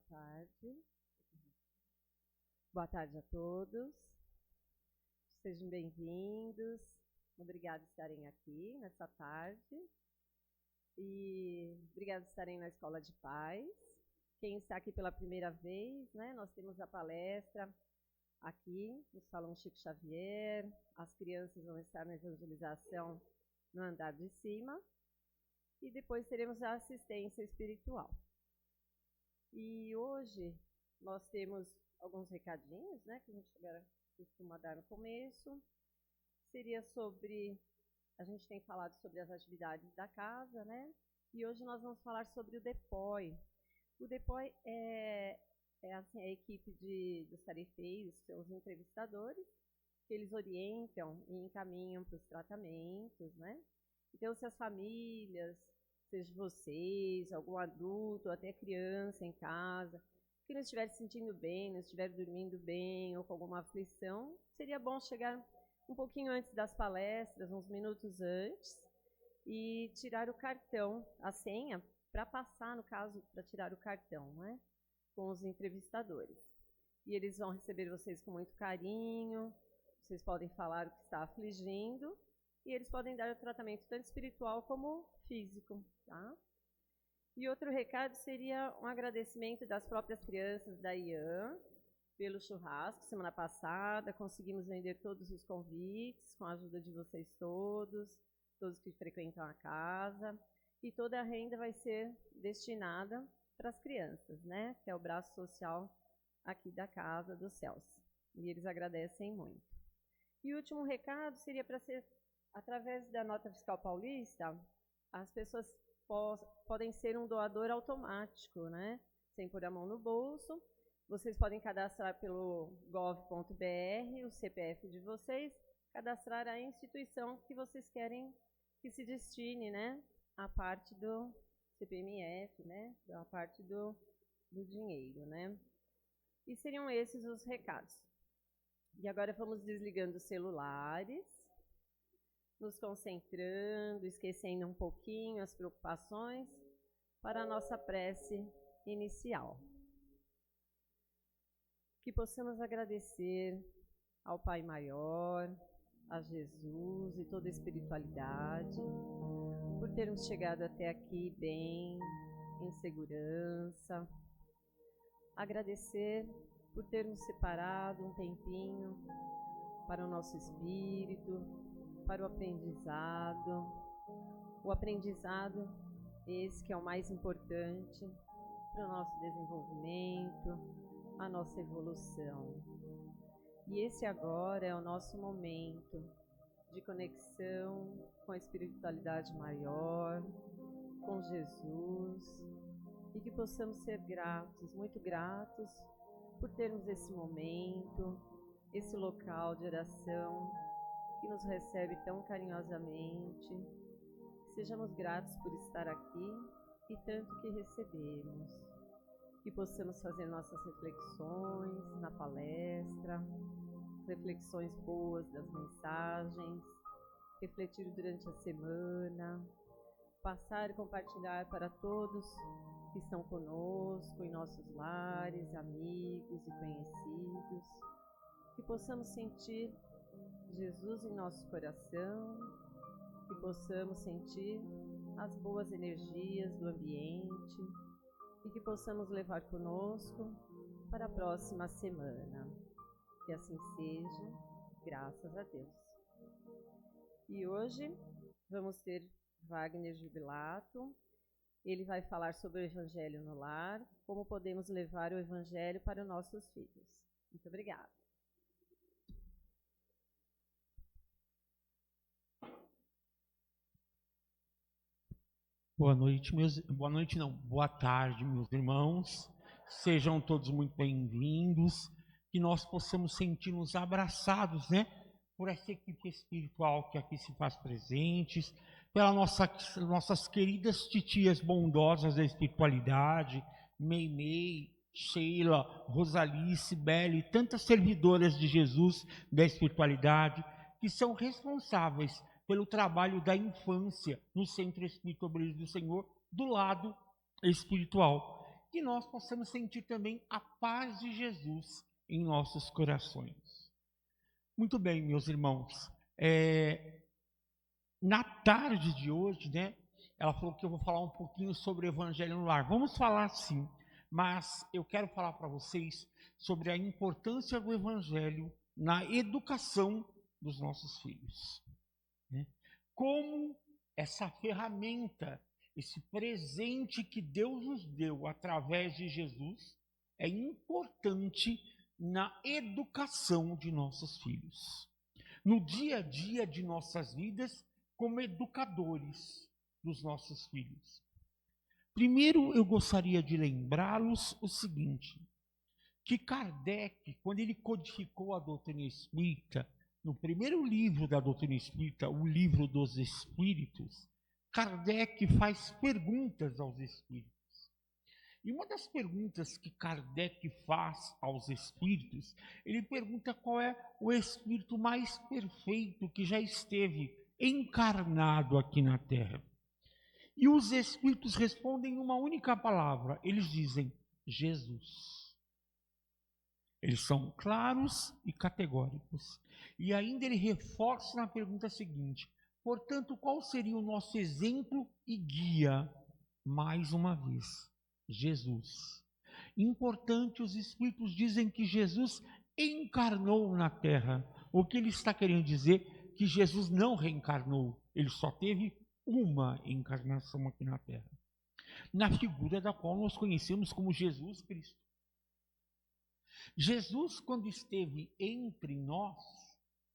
tarde. Boa tarde a todos. Sejam bem-vindos. Obrigada por estarem aqui nessa tarde. E obrigada por estarem na Escola de Paz. Quem está aqui pela primeira vez, né? Nós temos a palestra aqui no Salão Chico Xavier. As crianças vão estar na evangelização no andar de cima. E depois teremos a assistência espiritual. E hoje nós temos alguns recadinhos, né, que a gente costuma dar no começo. Seria sobre, a gente tem falado sobre as atividades da casa, né, e hoje nós vamos falar sobre o DEPOI. O DEPOI é assim, a equipe dos tarefeiros, os entrevistadores, que eles orientam e encaminham para os tratamentos, né. Então, se as famílias, seja vocês, algum adulto, até criança em casa, que não estiver se sentindo bem, não estiver dormindo bem ou com alguma aflição, seria bom chegar um pouquinho antes das palestras, uns minutos antes, e tirar o cartão, a senha, para passar, no caso, para tirar o cartão, né, com os entrevistadores. E eles vão receber vocês com muito carinho, vocês podem falar o que está afligindo, e eles podem dar o tratamento tanto espiritual como físico, tá? E outro recado seria um agradecimento das próprias crianças da IAN pelo churrasco. Semana passada conseguimos vender todos os convites com a ajuda de vocês todos que frequentam a casa. E toda a renda vai ser destinada para as crianças, né? Que é o braço social aqui da Casa dos Céus. E eles agradecem muito. E o último recado seria para ser, através da Nota Fiscal Paulista, as pessoas podem ser um doador automático, né? Sem pôr a mão no bolso. Vocês podem cadastrar pelo gov.br, o CPF de vocês, cadastrar a instituição que vocês querem que se destine, né? A parte do CPMF, né? A parte do dinheiro, né? E seriam esses os recados. E agora vamos desligando os celulares, nos concentrando, esquecendo um pouquinho as preocupações, para a nossa prece inicial. Que possamos agradecer ao Pai Maior, a Jesus e toda a espiritualidade, por termos chegado até aqui bem, em segurança. Agradecer por termos separado um tempinho para o nosso espírito, para o aprendizado esse que é o mais importante para o nosso desenvolvimento, a nossa evolução. E esse agora é o nosso momento de conexão com a espiritualidade maior, com Jesus, e que possamos ser gratos, muito gratos, por termos esse momento, esse local de oração, que nos recebe tão carinhosamente. Sejamos gratos por estar aqui e tanto que recebemos. Que possamos fazer nossas reflexões na palestra, reflexões boas das mensagens, refletir durante a semana, passar e compartilhar para todos que estão conosco em nossos lares, amigos e conhecidos. Que possamos sentir Jesus em nosso coração, que possamos sentir as boas energias do ambiente e que possamos levar conosco para a próxima semana. Que assim seja, graças a Deus. E hoje vamos ter Wagner Jubilato. Ele vai falar sobre o Evangelho no lar, como podemos levar o Evangelho para os nossos filhos. Muito obrigada. Boa noite, boa tarde, meus irmãos. Sejam todos muito bem-vindos. Que nós possamos sentir-nos abraçados, né, por essa equipe espiritual que aqui se faz presentes, pelas nossas queridas titias bondosas da espiritualidade, Meimei, Sheila, Rosalice, Belle, tantas servidoras de Jesus da espiritualidade, que são responsáveis pelo trabalho da infância no Centro Espírita Obreiro do Senhor, do lado espiritual. que nós possamos sentir também a paz de Jesus em nossos corações. Muito bem, meus irmãos. Na tarde de hoje, né, ela falou que eu vou falar um pouquinho sobre o Evangelho no lar. Vamos falar sim, mas eu quero falar para vocês sobre a importância do Evangelho na educação dos nossos filhos. Né? Como essa ferramenta, esse presente que Deus nos deu através de Jesus, é importante na educação de nossos filhos. No dia a dia de nossas vidas, como educadores dos nossos filhos. Primeiro, eu gostaria de lembrá-los o seguinte, que Kardec, quando ele codificou a doutrina espírita, no primeiro livro da doutrina espírita, o Livro dos Espíritos, Kardec faz perguntas aos espíritos. E uma das perguntas que Kardec faz aos espíritos, ele pergunta qual é o espírito mais perfeito que já esteve encarnado aqui na Terra. E os espíritos respondem uma única palavra, eles dizem Jesus. Eles são claros e categóricos. E ainda ele reforça na pergunta seguinte, portanto, qual seria o nosso exemplo e guia? Mais uma vez, Jesus. Importante, os espíritos dizem que Jesus encarnou na Terra. O que ele está querendo dizer? Que Jesus não reencarnou, ele só teve uma encarnação aqui na Terra. Na figura da qual nós conhecemos como Jesus Cristo. Jesus, quando esteve entre nós,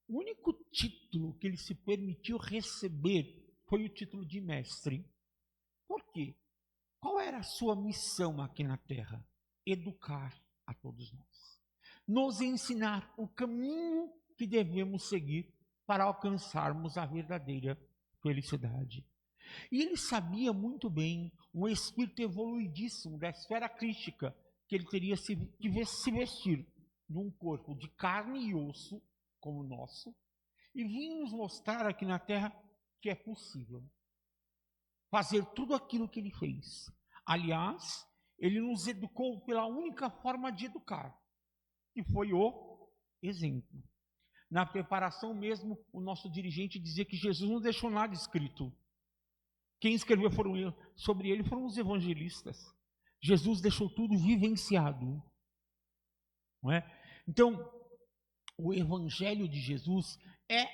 o único título que ele se permitiu receber foi o título de mestre. Por quê? Qual era a sua missão aqui na Terra? Educar a todos nós. Nos ensinar o caminho que devemos seguir para alcançarmos a verdadeira felicidade. E ele sabia muito bem, um espírito evoluidíssimo da esfera crística, que ele teria que se vestir num corpo de carne e osso, como o nosso, e vir nos mostrar aqui na Terra que é possível fazer tudo aquilo que ele fez. Aliás, ele nos educou pela única forma de educar, que foi o exemplo. Na preparação mesmo, o nosso dirigente dizia que Jesus não deixou nada escrito. Quem escreveu sobre ele foram os evangelistas. Jesus deixou tudo vivenciado. Não é? Então, o Evangelho de Jesus é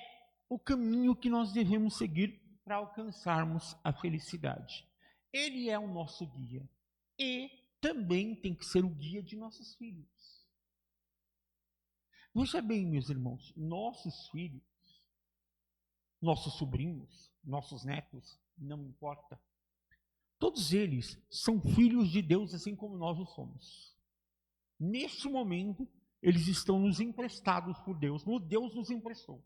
o caminho que nós devemos seguir para alcançarmos a felicidade. Ele é o nosso guia e também tem que ser o guia de nossos filhos. Veja bem, meus irmãos, nossos filhos, nossos sobrinhos, nossos netos, não importa, todos eles são filhos de Deus, assim como nós o somos. Neste momento, eles estão nos emprestados por Deus. Deus nos emprestou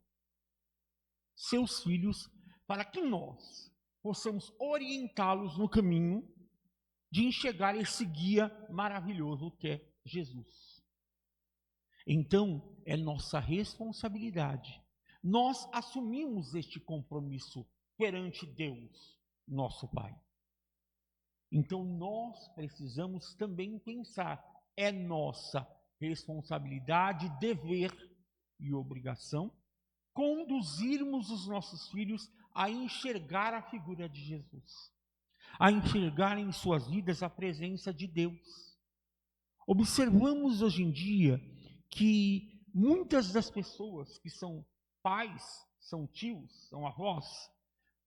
seus filhos para que nós possamos orientá-los no caminho de enxergar esse guia maravilhoso que é Jesus. Então, é nossa responsabilidade. Nós assumimos este compromisso perante Deus, nosso Pai. Então, nós precisamos também pensar, é nossa responsabilidade, dever e obrigação conduzirmos os nossos filhos a enxergar a figura de Jesus, a enxergar em suas vidas a presença de Deus. Observamos hoje em dia que muitas das pessoas que são pais, são tios, são avós,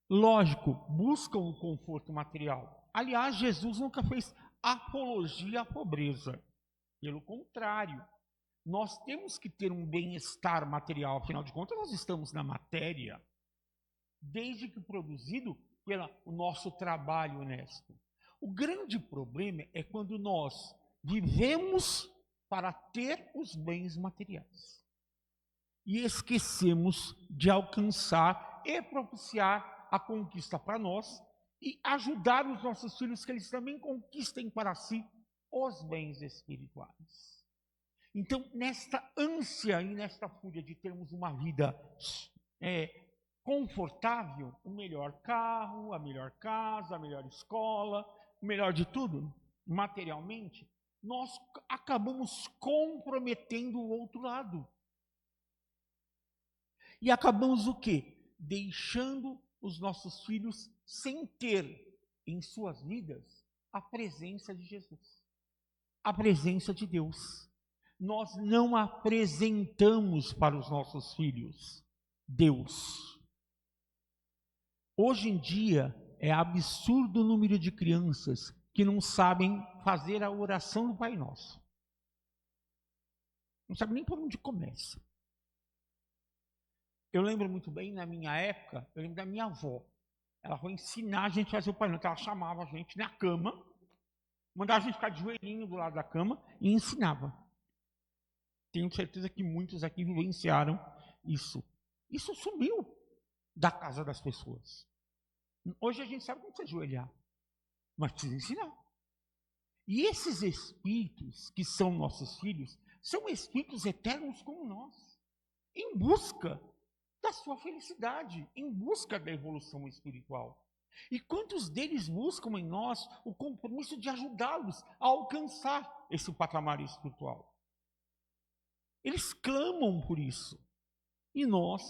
lógico, buscam o conforto material. Aliás, Jesus nunca fez apologia à pobreza. Pelo contrário, nós temos que ter um bem-estar material, afinal de contas nós estamos na matéria, desde que produzido pelo nosso trabalho honesto. O grande problema é quando nós vivemos para ter os bens materiais e esquecemos de alcançar e propiciar a conquista para nós e ajudar os nossos filhos que eles também conquistem para si os bens espirituais. Então, nesta ânsia e nesta fúria de termos uma vida confortável, o melhor carro, a melhor casa, a melhor escola, o melhor de tudo, materialmente, nós acabamos comprometendo o outro lado. E acabamos o quê? Deixando os nossos filhos sem ter em suas vidas a presença de Jesus, a presença de Deus. Nós não apresentamos para os nossos filhos Deus. Hoje em dia é absurdo o número de crianças que não sabem fazer a oração do Pai Nosso. Não sabem nem por onde começa. Eu lembro muito bem, na minha época, eu lembro da minha avó. Ela foi ensinar a gente a fazer o Pai Nosso. Ela chamava a gente na cama, mandava a gente ficar de joelhinho do lado da cama e ensinava. Tenho certeza que muitos aqui vivenciaram isso. Isso sumiu da casa das pessoas. Hoje a gente sabe como se ajoelhar, mas precisa ensinar. E esses espíritos que são nossos filhos, são espíritos eternos como nós, em busca da sua felicidade, em busca da evolução espiritual. E quantos deles buscam em nós o compromisso de ajudá-los a alcançar esse patamar espiritual? Eles clamam por isso. E nós,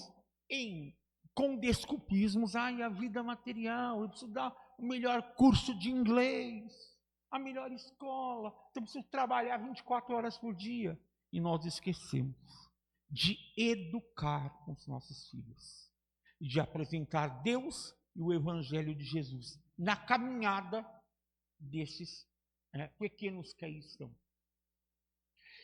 com desculpismos, a vida material, eu preciso dar o melhor curso de inglês, a melhor escola, eu preciso trabalhar 24 horas por dia. E nós esquecemos de educar os nossos filhos, de apresentar Deus e o Evangelho de Jesus na caminhada desses pequenos que aí estão.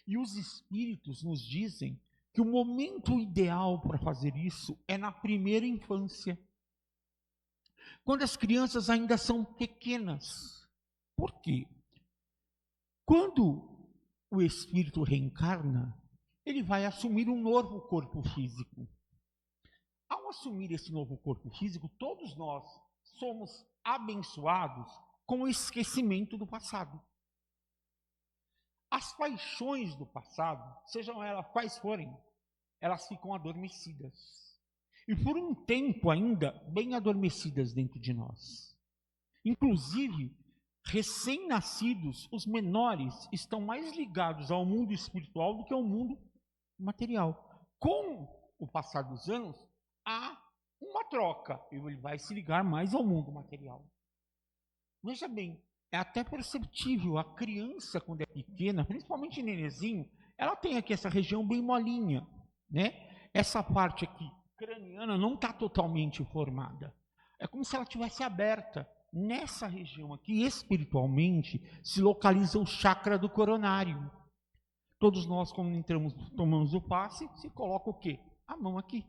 E os espíritos nos dizem que o momento ideal para fazer isso é na primeira infância, quando as crianças ainda são pequenas. Por quê? Quando o espírito reencarna, ele vai assumir um novo corpo físico. Ao assumir esse novo corpo físico, todos nós somos abençoados com o esquecimento do passado. As paixões do passado, sejam elas quais forem, elas ficam adormecidas. E por um tempo ainda, bem adormecidas dentro de nós. Inclusive, recém-nascidos, os menores, estão mais ligados ao mundo espiritual do que ao mundo material. Com o passar dos anos, há uma troca. Ele vai se ligar mais ao mundo material. Veja bem, é até perceptível, a criança, quando é pequena, principalmente nenenzinho, ela tem aqui essa região bem molinha, né? Essa parte aqui, craniana, não está totalmente formada. É como se ela tivesse aberta. Nessa região aqui, espiritualmente, se localiza o chakra do coronário. Todos nós, quando entramos, tomamos o passe, se coloca o quê? A mão aqui.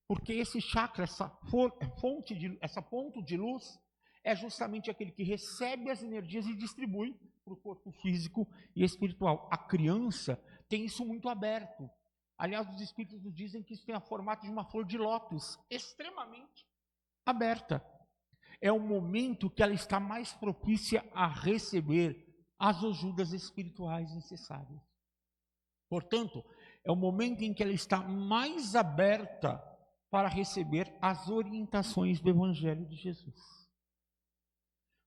Porque esse chakra, essa ponto de luz, é justamente aquele que recebe as energias e distribui para o corpo físico e espiritual. A criança tem isso muito aberto. Aliás, os espíritos nos dizem que isso tem o formato de uma flor de lótus, extremamente aberta. É o momento que ela está mais propícia a receber as ajudas espirituais necessárias. Portanto, é o momento em que ela está mais aberta para receber as orientações do Evangelho de Jesus.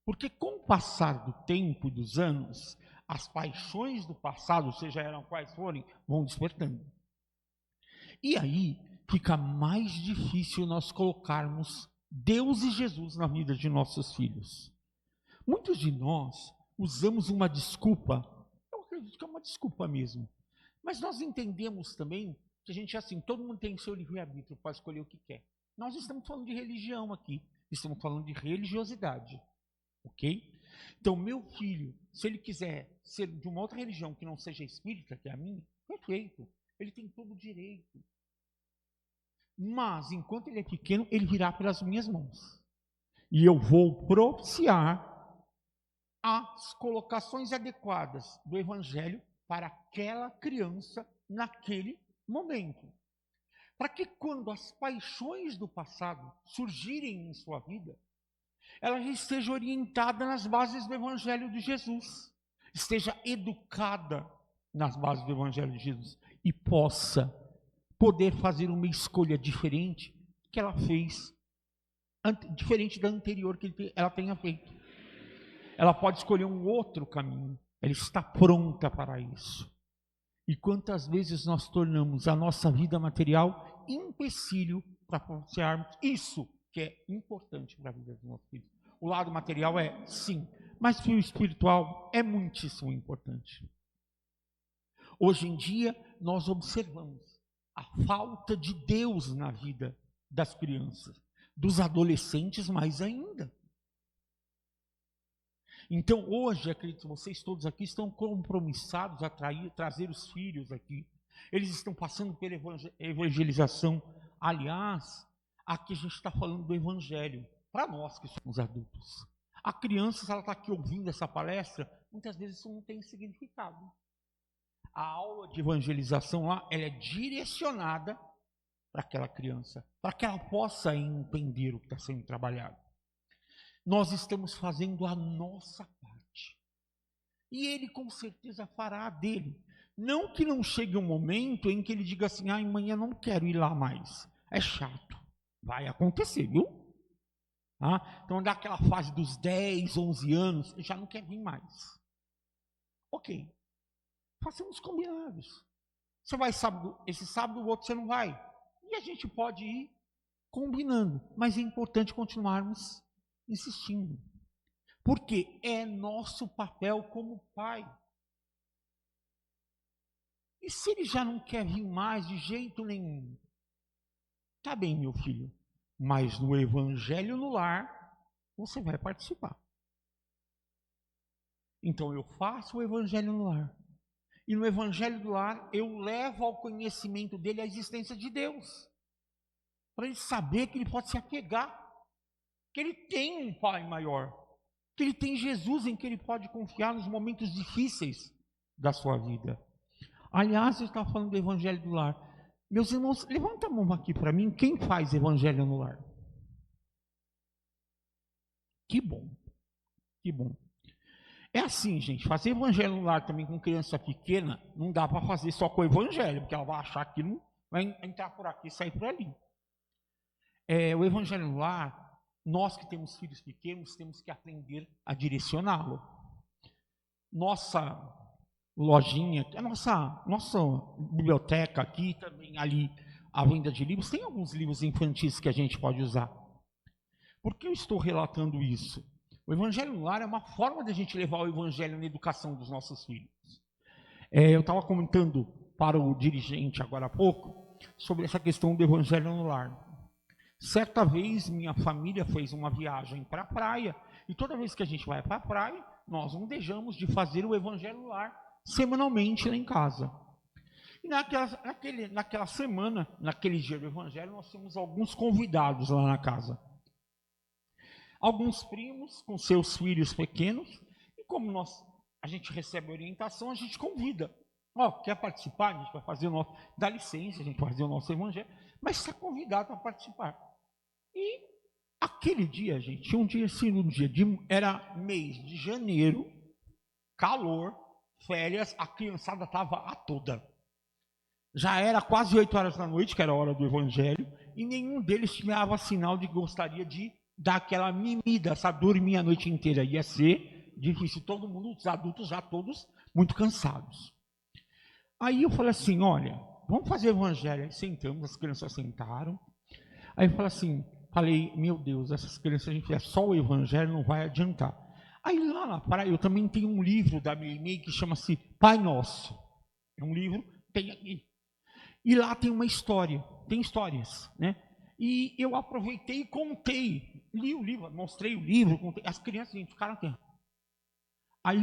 Porque com o passar do tempo e dos anos, as paixões do passado, seja elas quais forem, vão despertando. E aí fica mais difícil nós colocarmos Deus e Jesus na vida de nossos filhos. Muitos de nós usamos uma desculpa, eu acredito que é uma desculpa mesmo, mas nós entendemos também que a gente, assim, todo mundo tem seu livre-arbítrio para escolher o que quer. Nós estamos falando de religião aqui, estamos falando de religiosidade, ok? Então, meu filho, se ele quiser ser de uma outra religião que não seja espírita, que é a minha, perfeito, ele tem todo o direito. Mas, enquanto ele é pequeno, ele virá pelas minhas mãos. E eu vou propiciar as colocações adequadas do Evangelho para aquela criança naquele momento. Para que quando as paixões do passado surgirem em sua vida, ela já esteja orientada nas bases do Evangelho de Jesus, esteja educada nas bases do Evangelho de Jesus e poder fazer uma escolha diferente que ela fez, diferente da anterior que ela tenha feito. ela pode escolher um outro caminho. Ela está pronta para isso. E quantas vezes nós tornamos a nossa vida material empecilho para propiciarmos isso que é importante para a vida dos nossos filhos. O lado material é, sim, mas o espiritual é muitíssimo importante. Hoje em dia, nós observamos a falta de Deus na vida das crianças, dos adolescentes mais ainda. Então, hoje, acredito que vocês todos aqui estão compromissados a trazer os filhos aqui. Eles estão passando pela evangelização. Aliás, aqui a gente está falando do evangelho, para nós que somos adultos. A criança, se ela está aqui ouvindo essa palestra, muitas vezes isso não tem significado. A aula de evangelização lá, ela é direcionada para aquela criança, para que ela possa entender o que está sendo trabalhado. Nós estamos fazendo a nossa parte. E ele com certeza fará a dele. Não que não chegue um momento em que ele diga assim, amanhã não quero ir lá mais. É chato. Vai acontecer, viu? Então daquela fase dos 10, 11 anos, já não quer vir mais. Ok. Façamos combinados. Você vai sábado, esse sábado, o outro você não vai. E a gente pode ir combinando. Mas é importante continuarmos insistindo. Porque é nosso papel como pai. E se ele já não quer vir mais de jeito nenhum? Tá bem, meu filho. Mas no evangelho no lar, você vai participar. Então eu faço o evangelho no lar. E no evangelho do lar, eu levo ao conhecimento dele a existência de Deus. Para ele saber que ele pode se apegar. Que ele tem um pai maior. Que ele tem Jesus em que ele pode confiar nos momentos difíceis da sua vida. Aliás, eu estava falando do evangelho do lar. Meus irmãos, levanta a mão aqui para mim. Quem faz evangelho no lar? Que bom. Que bom. É assim, gente, fazer evangelho no lar também com criança pequena, não dá para fazer só com o evangelho, porque ela vai achar que não vai entrar por aqui e sair por ali. O evangelho no lar, nós que temos filhos pequenos, temos que aprender a direcioná-lo. Nossa lojinha, a nossa biblioteca aqui, também ali, a venda de livros, tem alguns livros infantis que a gente pode usar. Por que eu estou relatando isso? O evangelho no lar é uma forma de a gente levar o evangelho na educação dos nossos filhos. Eu estava comentando para o dirigente agora há pouco sobre essa questão do evangelho no lar. Certa vez minha família fez uma viagem para a praia e toda vez que a gente vai para a praia, nós não deixamos de fazer o evangelho no lar semanalmente lá em casa. E naquela semana, naquele dia do evangelho, nós temos alguns convidados lá na casa. Alguns primos com seus filhos pequenos, e como a gente recebe orientação, a gente convida. Quer participar? A gente vai fazer o nosso, dá licença, a gente vai fazer o nosso evangelho, mas está convidado a participar. E aquele dia, gente, era mês de janeiro, calor, férias, a criançada estava a toda. Já era quase 8 horas da noite, que era a hora do evangelho, e nenhum deles tinha sinal de que gostaria de dar aquela mimida, sabe, dormir a noite inteira. Ia ser difícil, todo mundo, os adultos já todos muito cansados. Aí eu falei assim, olha, vamos fazer evangelho. Aí sentamos, as crianças sentaram. Aí eu falei, meu Deus, essas crianças, a gente fizer só o evangelho, não vai adiantar. Aí lá na praia, eu também tenho um livro da Meimei que chama-se Pai Nosso. É um livro, tem aqui. E lá tem uma história, tem histórias, né? E eu aproveitei e contei, li o livro, mostrei o livro, contei. As crianças, gente, ficaram aqui. Aí,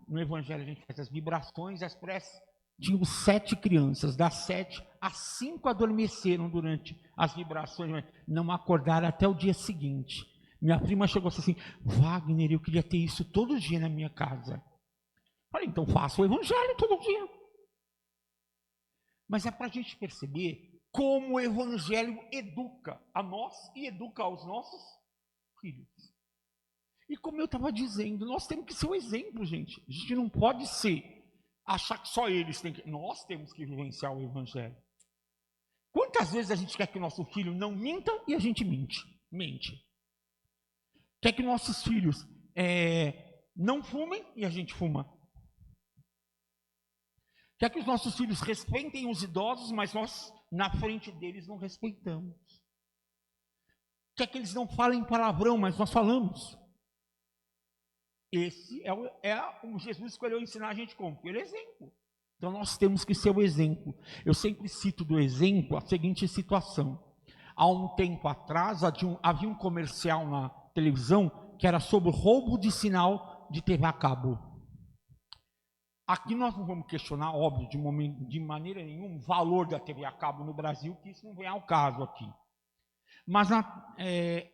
no evangelho, a gente faz as vibrações, as preces. Tinham 7 crianças, das 7, as 5 adormeceram durante as vibrações, não acordaram até o dia seguinte. Minha prima chegou assim, Wagner, eu queria ter isso todo dia na minha casa. Falei, então faça o evangelho todo dia. Mas é para a gente perceber como o evangelho educa a nós e educa aos nossos filhos. E como eu estava dizendo, nós temos que ser o exemplo, gente. A gente não pode achar que só eles têm que... Nós temos que vivenciar o evangelho. Quantas vezes a gente quer que o nosso filho não minta e a gente mente? Quer que nossos filhos não fumem e a gente fuma. Quer que os nossos filhos respeitem os idosos, mas nós, na frente deles, não respeitamos. Quer que eles não falem palavrão, mas nós falamos. Esse é o Jesus escolheu ensinar a gente como? Pelo exemplo. Então nós temos que ser o exemplo. Eu sempre cito do exemplo a seguinte situação. Há um tempo atrás havia um comercial na televisão que era sobre roubo de sinal de TV a cabo. Aqui nós não vamos questionar, óbvio, de maneira nenhuma, o valor da TV a cabo no Brasil, que isso não vem ao caso aqui. Mas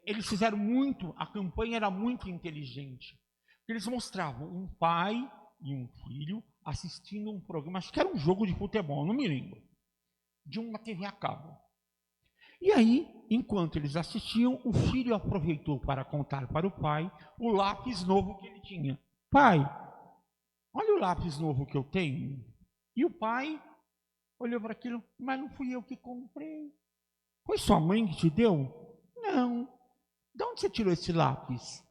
eles fizeram muito, a campanha era muito inteligente. Eles mostravam um pai e um filho assistindo um programa, acho que era um jogo de futebol, não me lembro, de uma TV a cabo. E aí, enquanto eles assistiam, o filho aproveitou para contar para o pai o lápis novo que ele tinha. Pai, olha o lápis novo que eu tenho. E o pai olhou para aquilo, mas não fui eu que comprei. Foi sua mãe que te deu? Não. De onde você tirou esse lápis?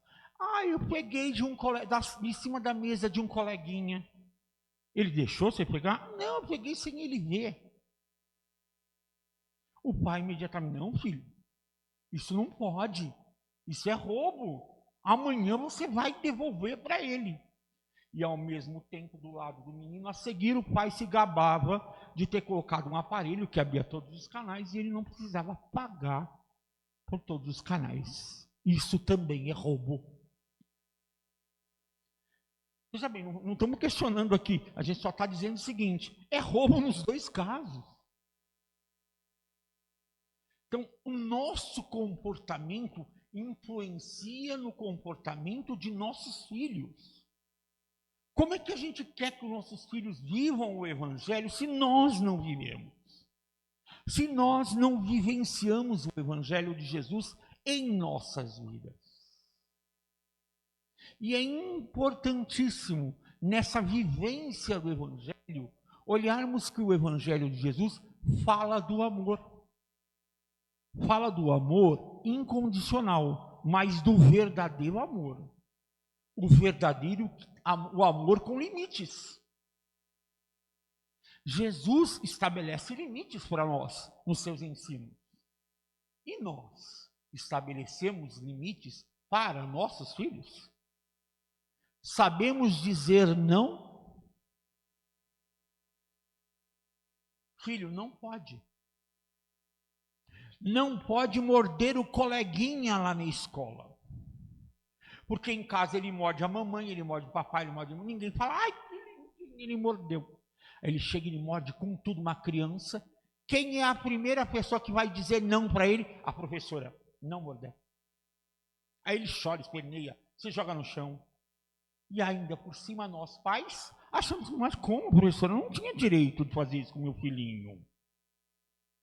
Eu peguei de cima da mesa de um coleguinha. Ele deixou você pegar? Não, eu peguei sem ele ver. O pai imediatamente, não, filho, isso não pode, isso é roubo. Amanhã você vai devolver para ele. E ao mesmo tempo, do lado do menino, a seguir, o pai se gabava de ter colocado um aparelho que abria todos os canais e ele não precisava pagar por todos os canais. Isso também é roubo. Veja bem, não estamos questionando aqui, a gente só está dizendo o seguinte, é roubo nos dois casos. Então, o nosso comportamento influencia no comportamento de nossos filhos. Como é que a gente quer que os nossos filhos vivam o Evangelho se nós não vivemos? Se nós não vivenciamos o Evangelho de Jesus em nossas vidas? E é importantíssimo, nessa vivência do Evangelho, olharmos que o Evangelho de Jesus fala do amor. Fala do amor incondicional, mas do verdadeiro amor. O amor com limites. Jesus estabelece limites para nós nos seus ensinos. E nós estabelecemos limites para nossos filhos? Sabemos dizer não? Filho, não pode. Não pode morder o coleguinha lá na escola. Porque em casa ele morde a mamãe, ele morde o papai, ele morde... Ninguém fala, ai, ele mordeu. Aí ele chega e ele morde com tudo uma criança. Quem é a primeira pessoa que vai dizer não para ele? A professora. Não morder. Aí ele chora, esperneia, se joga no chão. E ainda por cima nós pais achamos, mas como, professora? Eu não tinha direito de fazer isso com meu filhinho.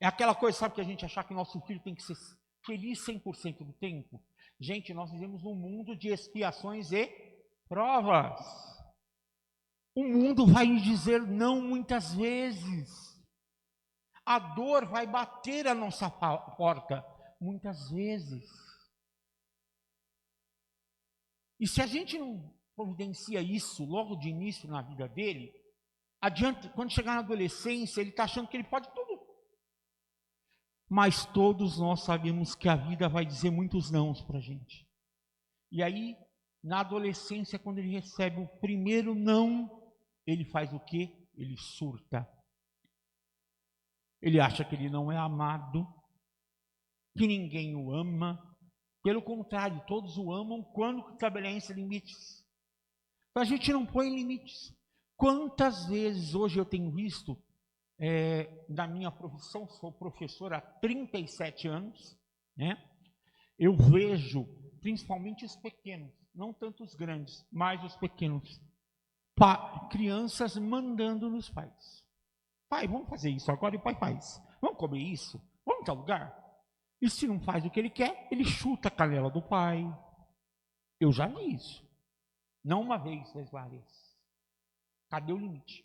É aquela coisa, sabe, que a gente achar que nosso filho tem que ser feliz 100% do tempo. Gente, nós vivemos num mundo de expiações e provas. O mundo vai nos dizer não muitas vezes. A dor vai bater a nossa porta muitas vezes. E se a gente não providencia isso logo de início na vida dele, adianta, quando chegar na adolescência, ele está achando que ele pode tudo. Mas todos nós sabemos que a vida vai dizer muitos nãos para a gente. E aí, na adolescência, quando ele recebe o primeiro não, ele faz o quê? Ele surta. Ele acha que ele não é amado, que ninguém o ama. Pelo contrário, todos o amam quando estabelece limites. Então a gente não põe limites. Quantas vezes hoje eu tenho visto, na minha profissão, sou professor há 37 anos, né? Eu vejo, principalmente os pequenos, não tanto os grandes, mas os pequenos, crianças mandando nos pais. Pai, vamos fazer isso agora, e o pai faz. Vamos comer isso? Vamos em tal lugar? E se não faz o que ele quer, ele chuta a canela do pai. Eu já vi isso. Não uma vez, mas várias. Cadê o limite?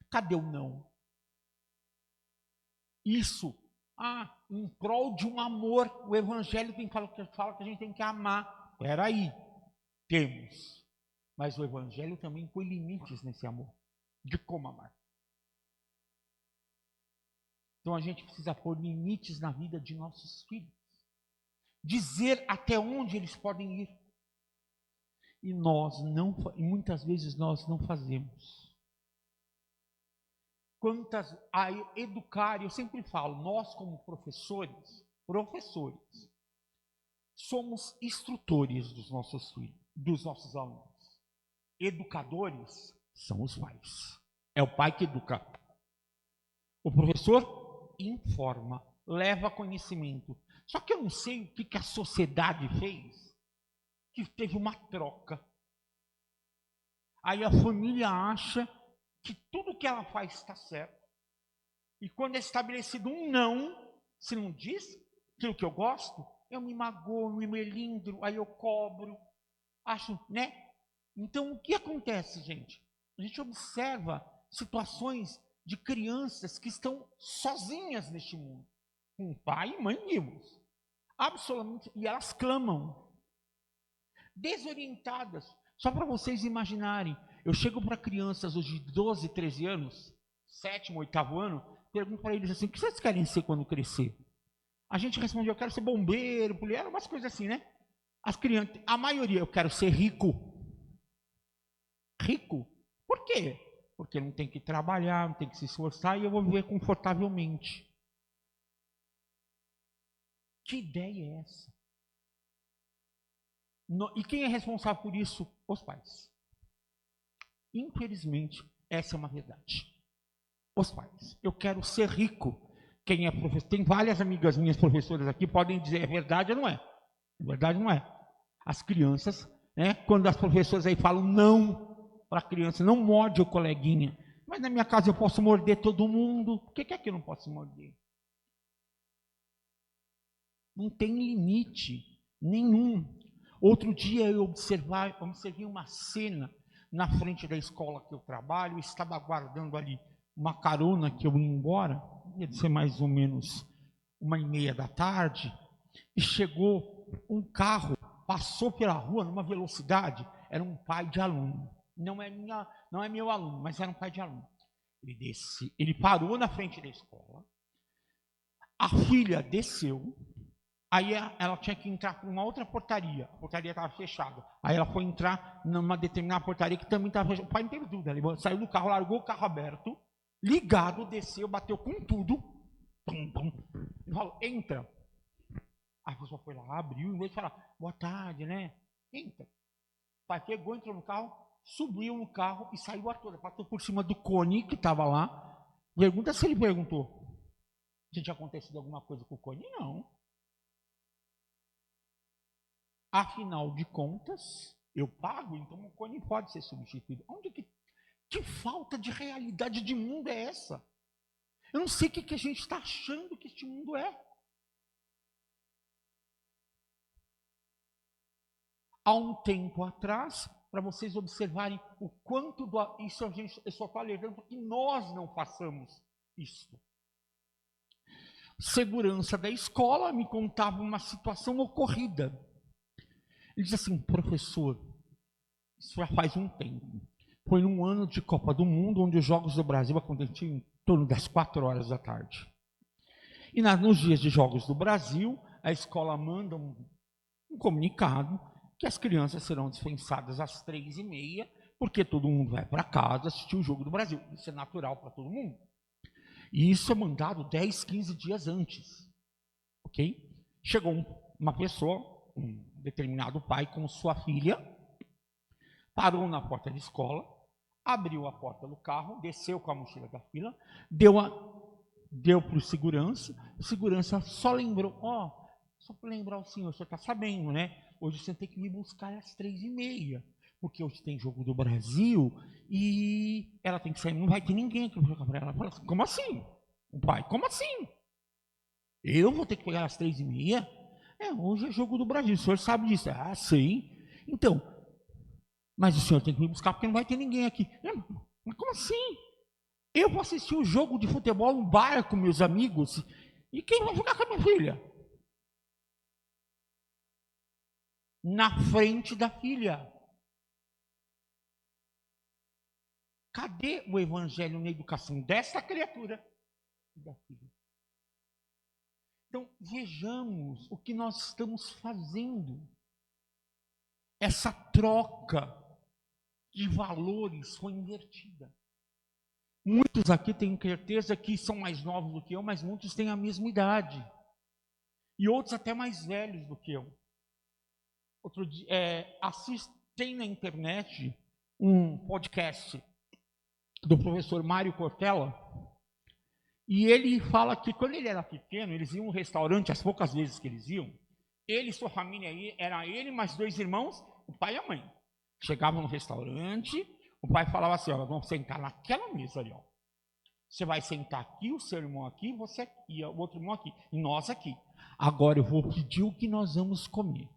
Cadê o não? Isso, em prol de um amor, o Evangelho fala que a gente tem que amar. Espera aí. Temos. Mas o Evangelho também põe limites nesse amor, de como amar. Então a gente precisa pôr limites na vida de nossos filhos. Dizer até onde eles podem ir. E muitas vezes nós não fazemos. A educar, eu sempre falo, nós como professores, somos instrutores dos nossos filhos, dos nossos alunos. Educadores são os pais. É o pai que educa. O professor informa, leva conhecimento. Só que eu não sei o que a sociedade fez, que teve uma troca. Aí a família acha que tudo que ela faz está certo. E quando é estabelecido um não, se não diz aquilo que eu gosto, eu me magoo, me melindro, aí eu cobro. Acho, né? Então, o que acontece, gente? A gente observa situações de crianças que estão sozinhas neste mundo, com pai e mãe vivos. Absolutamente, e elas clamam. Desorientadas. Só para vocês imaginarem, eu chego para crianças hoje de 12, 13 anos, 7º, 8º ano, pergunto para eles assim, o que vocês querem ser quando crescer? A gente responde, eu quero ser bombeiro, polícia, umas coisas assim, né? As crianças, a maioria, eu quero ser rico. Rico? Por quê? Porque não tem que trabalhar, não tem que se esforçar e eu vou viver confortavelmente. Que ideia é essa? E quem é responsável por isso? Os pais. Infelizmente, essa é uma verdade. Os pais. Eu quero ser rico. Quem é professor? Tem várias amigas minhas professoras aqui, podem dizer, é verdade ou não é? É verdade ou não é? As crianças, né, quando as professoras aí falam não para a criança, não morde o coleguinha. Mas na minha casa eu posso morder todo mundo. Por que aqui eu não posso morder? Não tem limite nenhum. Outro dia eu observei uma cena na frente da escola que eu trabalho, eu estava aguardando ali uma carona que eu ia embora, ia ser mais ou menos 1h30 da tarde, e chegou um carro, passou pela rua numa velocidade, era um pai de aluno, não é meu aluno, mas era um pai de aluno. Ele parou na frente da escola, a filha desceu, aí ela tinha que entrar por uma outra portaria. A portaria estava fechada. Aí ela foi entrar numa determinada portaria que também estava fechada. O pai não teve dúvida. Ele saiu do carro, largou o carro aberto, ligado, desceu, bateu com tudo. Pum, pum. Ele falou, entra. A pessoa foi lá, abriu, em vez de falar, boa tarde, né? Entra. O pai pegou, entrou no carro, subiu no carro e saiu a toda. Passou por cima do cone que estava lá. Pergunta se ele perguntou. Se tinha acontecido alguma coisa com o cone? Não. Afinal de contas, eu pago, então o cone pode ser substituído. Que falta de realidade de mundo é essa? Eu não sei o que a gente está achando que este mundo é. Há um tempo atrás, para vocês observarem o quanto isso eu só estou alertando para que nós não façamos isso. Segurança da escola me contava uma situação ocorrida. Ele disse assim, professor, isso já faz um tempo. Foi num ano de Copa do Mundo, onde os Jogos do Brasil aconteciam em torno das 4 horas da tarde. E nos dias de Jogos do Brasil, a escola manda um comunicado que as crianças serão dispensadas às 3h30, porque todo mundo vai para casa assistir o Jogo do Brasil. Isso é natural para todo mundo. E isso é mandado 10, 15 dias antes. Ok? Chegou uma pessoa, um determinado pai com sua filha, parou na porta da escola, abriu a porta do carro, desceu com a mochila da filha, deu para o segurança só lembrou, só para lembrar o senhor está sabendo, né? Hoje você tem que me buscar às 3h30, porque hoje tem Jogo do Brasil e ela tem que sair, não vai ter ninguém que vai jogar para ela. Ela fala assim, como assim? O pai, como assim? Eu vou ter que pegar às 3h30? Hoje é Jogo do Brasil, o senhor sabe disso. Ah, sei. Então, mas o senhor tem que me buscar porque não vai ter ninguém aqui. Mas como assim? Eu vou assistir um jogo de futebol no bar com meus amigos e quem vai jogar com a minha filha? Na frente da filha. Cadê o evangelho na educação dessa criatura e da filha? Então, vejamos o que nós estamos fazendo. Essa troca de valores foi invertida. Muitos aqui têm certeza que são mais novos do que eu, mas muitos têm a mesma idade. E outros até mais velhos do que eu. Outro dia, assistem na internet um podcast do professor Mário Cortella, e ele fala que quando ele era pequeno, eles iam a um restaurante, as poucas vezes que eles iam, ele e sua família aí, era ele mais 2 irmãos, o pai e a mãe. Chegavam no restaurante, o pai falava assim, ó, vamos sentar naquela mesa ali, ó. Você vai sentar aqui, o seu irmão aqui, você aqui, e o outro irmão aqui, e nós aqui. Agora eu vou pedir o que nós vamos comer.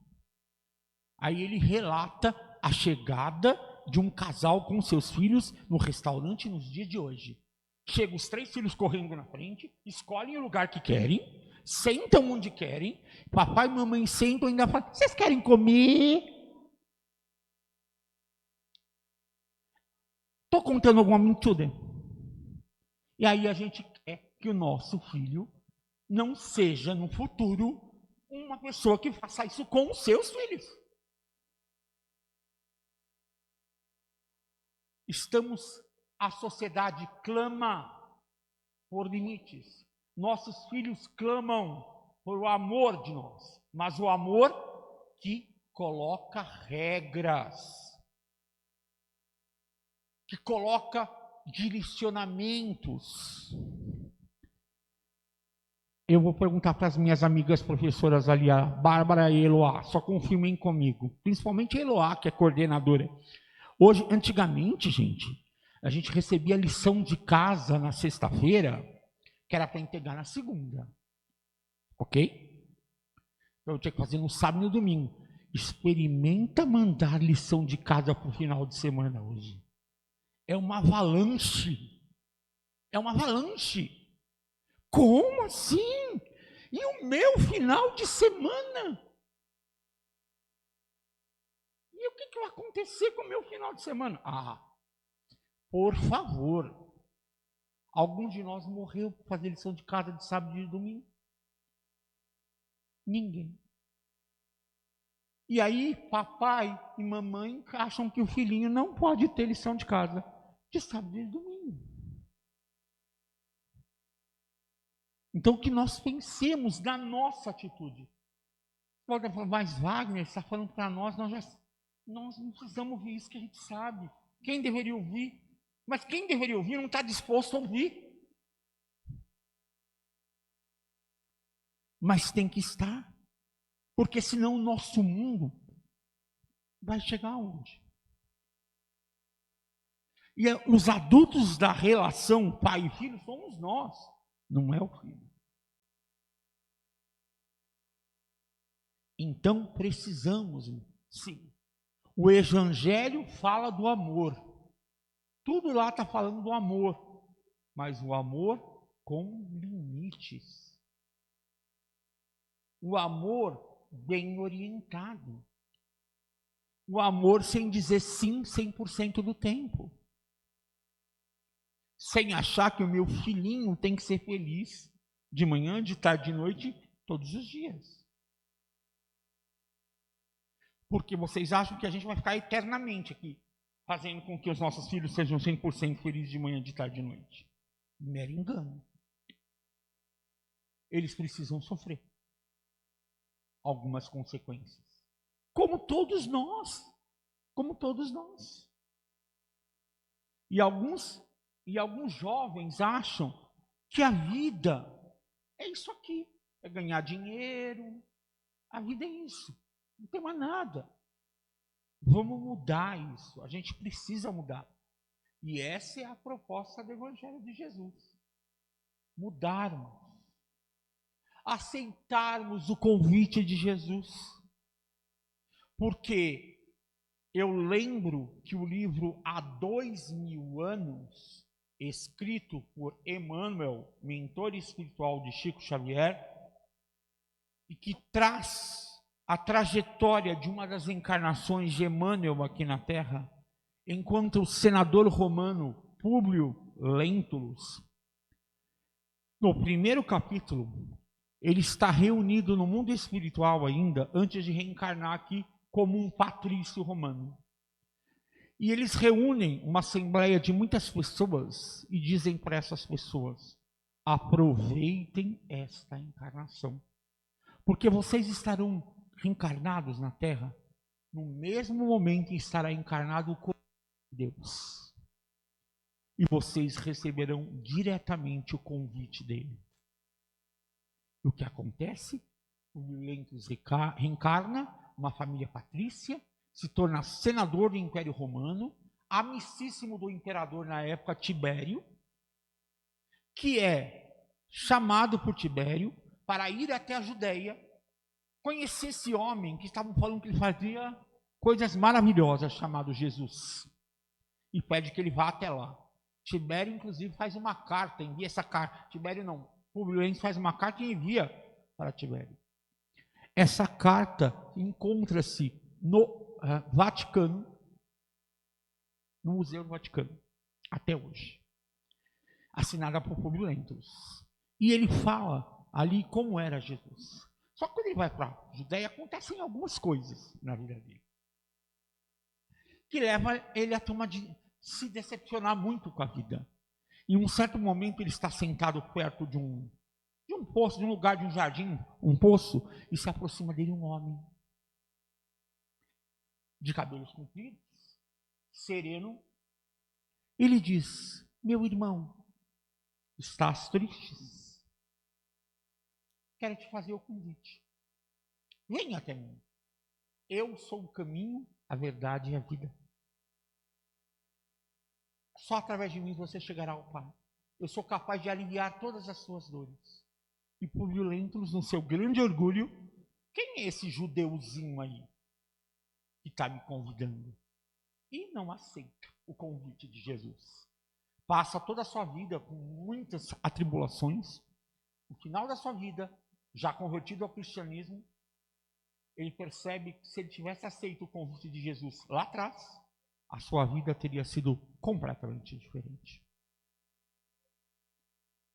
Aí ele relata a chegada de um casal com seus filhos no restaurante nos dias de hoje. Chegam os 3 filhos correndo na frente, escolhem o lugar que querem, sentam onde querem, papai e mamãe sentam e ainda falam, vocês querem comer? Estou contando alguma mentira? E aí a gente quer que o nosso filho não seja no futuro uma pessoa que faça isso com os seus filhos. A sociedade clama por limites. Nossos filhos clamam por o amor de nós, mas o amor que coloca regras, que coloca direcionamentos. Eu vou perguntar para as minhas amigas professoras ali, a Bárbara e a Eloá, só confirmem comigo, principalmente a Eloá, que é coordenadora. Hoje, antigamente, gente, a gente recebia lição de casa na sexta-feira, que era para entregar na segunda. Ok? Então eu tinha que fazer no sábado e no domingo. Experimenta mandar lição de casa para o final de semana hoje. É uma avalanche. É uma avalanche. Como assim? E o meu final de semana? E o que vai acontecer com o meu final de semana? Por favor. Algum de nós morreu para fazer lição de casa de sábado e de domingo? Ninguém. E aí, papai e mamãe acham que o filhinho não pode ter lição de casa de sábado e de domingo. Então, que nós pensemos na nossa atitude. Mas Wagner está falando para nós não precisamos ouvir isso que a gente sabe. Quem deveria ouvir? Mas quem deveria ouvir não está disposto a ouvir. Mas tem que estar. Porque senão o nosso mundo vai chegar aonde? E os adultos da relação pai e filho somos nós, não é o filho. Então precisamos, sim. O evangelho fala do amor. Tudo lá está falando do amor. Mas o amor com limites. O amor bem orientado. O amor sem dizer sim 100% do tempo. Sem achar que o meu filhinho tem que ser feliz de manhã, de tarde, de noite, todos os dias. Porque vocês acham que a gente vai ficar eternamente aqui, fazendo com que os nossos filhos sejam 100% felizes de manhã, de tarde, de noite. Mero engano. Eles precisam sofrer algumas consequências. Como todos nós. Como todos nós. E alguns jovens acham que a vida é isso aqui. É ganhar dinheiro. A vida é isso. Não tem mais nada. Vamos mudar isso. A gente precisa mudar. E essa é a proposta do Evangelho de Jesus. Mudarmos. Aceitarmos o convite de Jesus. Porque eu lembro que o livro Há 2000 anos, escrito por Emmanuel, mentor espiritual de Chico Xavier, e que traz a trajetória de uma das encarnações de Emmanuel aqui na Terra, enquanto o senador romano Públio Lentulus, no primeiro capítulo, ele está reunido no mundo espiritual ainda, antes de reencarnar aqui como um patrício romano. E eles reúnem uma assembleia de muitas pessoas e dizem para essas pessoas: aproveitem esta encarnação, porque vocês estarão reencarnados na Terra no mesmo momento em que estará encarnado o Corpo de Deus. E vocês receberão diretamente o convite dele. E o que acontece? O Lentulus reencarna uma família patrícia, se torna senador do Império Romano, amicíssimo do imperador na época, Tibério, que é chamado por Tibério para ir até a Judéia, conhecer esse homem que estavam falando que ele fazia coisas maravilhosas, chamado Jesus, e pede que ele vá até lá. Tibério, inclusive, faz uma carta, envia essa carta. Tibério não, Públio Lentulus faz uma carta e envia para Tibério. Essa carta encontra-se no Vaticano, no Museu do Vaticano, até hoje, assinada por Públio Lentulus. E ele fala ali como era Jesus. Só que quando ele vai para a Judéia, acontecem algumas coisas na vida dele, que leva ele a se decepcionar muito com a vida. Em um certo momento ele está sentado perto de um poço, de um lugar, de um jardim, um poço, e se aproxima dele um homem de cabelos compridos, sereno. Ele diz: meu irmão, estás triste? Quero te fazer o convite. Venha até mim. Eu sou o caminho, a verdade e a vida. Só através de mim você chegará ao Pai. Eu sou capaz de aliviar todas as suas dores. E Públio Lentulus, no seu grande orgulho: quem é esse judeuzinho aí que está me convidando? E não aceita o convite de Jesus. Passa toda a sua vida com muitas atribulações. No final da sua vida, já convertido ao cristianismo, ele percebe que se ele tivesse aceito o convite de Jesus lá atrás, a sua vida teria sido completamente diferente.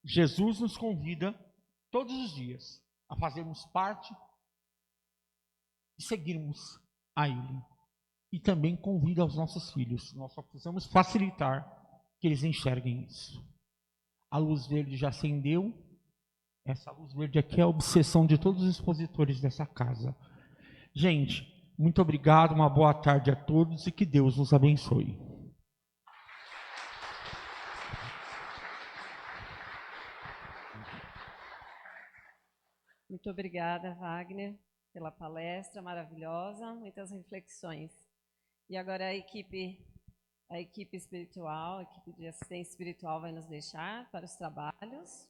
Jesus nos convida todos os dias a fazermos parte e seguirmos a Ele. E também convida aos nossos filhos. Nós só precisamos facilitar que eles enxerguem isso. A luz verde já acendeu. Essa luz verde aqui é a obsessão de todos os expositores dessa casa. Gente, muito obrigado, uma boa tarde a todos e que Deus nos abençoe. Muito obrigada, Wagner, pela palestra maravilhosa, muitas reflexões. E agora a equipe espiritual, a equipe de assistência espiritual vai nos deixar para os trabalhos.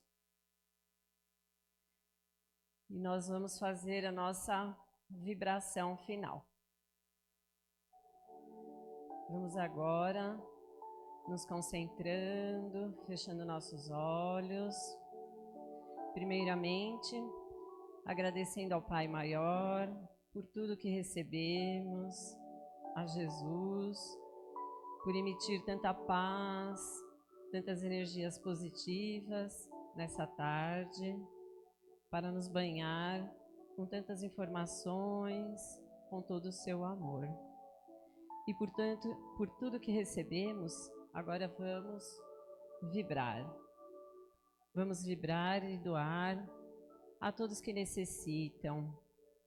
E nós vamos fazer a nossa vibração final. Vamos agora nos concentrando, fechando nossos olhos. Primeiramente, agradecendo ao Pai Maior por tudo que recebemos, a Jesus, por emitir tanta paz, tantas energias positivas nessa tarde, para nos banhar com tantas informações, com todo o seu amor. E, portanto, por tudo que recebemos, agora vamos vibrar. Vamos vibrar e doar a todos que necessitam,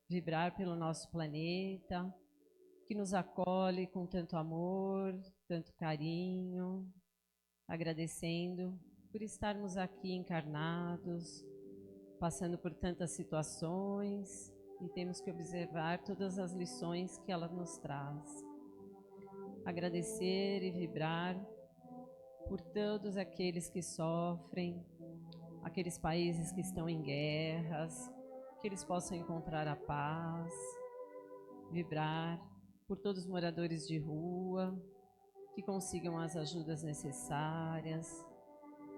vibrar pelo nosso planeta, que nos acolhe com tanto amor, tanto carinho, agradecendo por estarmos aqui encarnados, passando por tantas situações, e temos que observar todas as lições que ela nos traz. Agradecer e vibrar por todos aqueles que sofrem, aqueles países que estão em guerras, que eles possam encontrar a paz. Vibrar por todos os moradores de rua, que consigam as ajudas necessárias,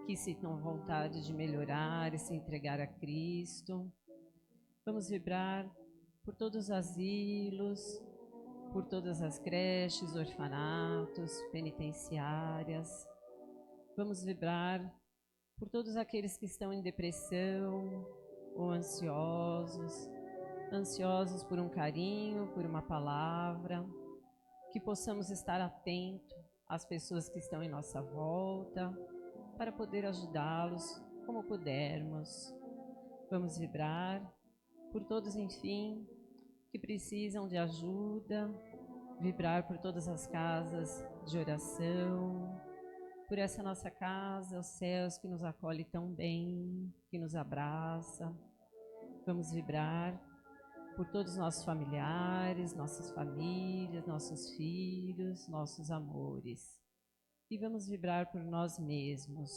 que sintam vontade de melhorar e se entregar a Cristo. Vamos vibrar por todos os asilos, por todas as creches, orfanatos, penitenciárias, Vamos vibrar por todos aqueles que estão em depressão ou ansiosos por um carinho, por uma palavra, que possamos estar atentos às pessoas que estão em nossa volta, para poder ajudá-los como pudermos. Vamos vibrar por todos, enfim, que precisam de ajuda, vibrar por todas as casas de oração, por essa nossa casa, os céus que nos acolhe tão bem, que nos abraça. Vamos vibrar por todos os nossos familiares, nossas famílias, nossos filhos, nossos amores. E vamos vibrar por nós mesmos,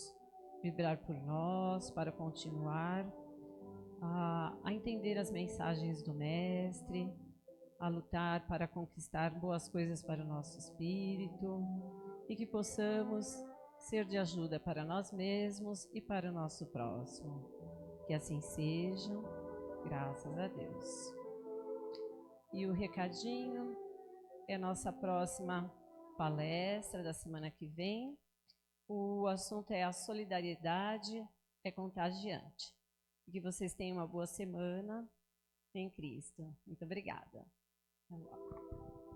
vibrar por nós para continuar a entender as mensagens do Mestre, a lutar para conquistar boas coisas para o nosso espírito e que possamos ser de ajuda para nós mesmos e para o nosso próximo. Que assim seja, graças a Deus. E o recadinho é nossa próxima palestra da semana que vem. O assunto é a solidariedade é contagiante. E que vocês tenham uma boa semana em Cristo. Muito obrigada. Até logo.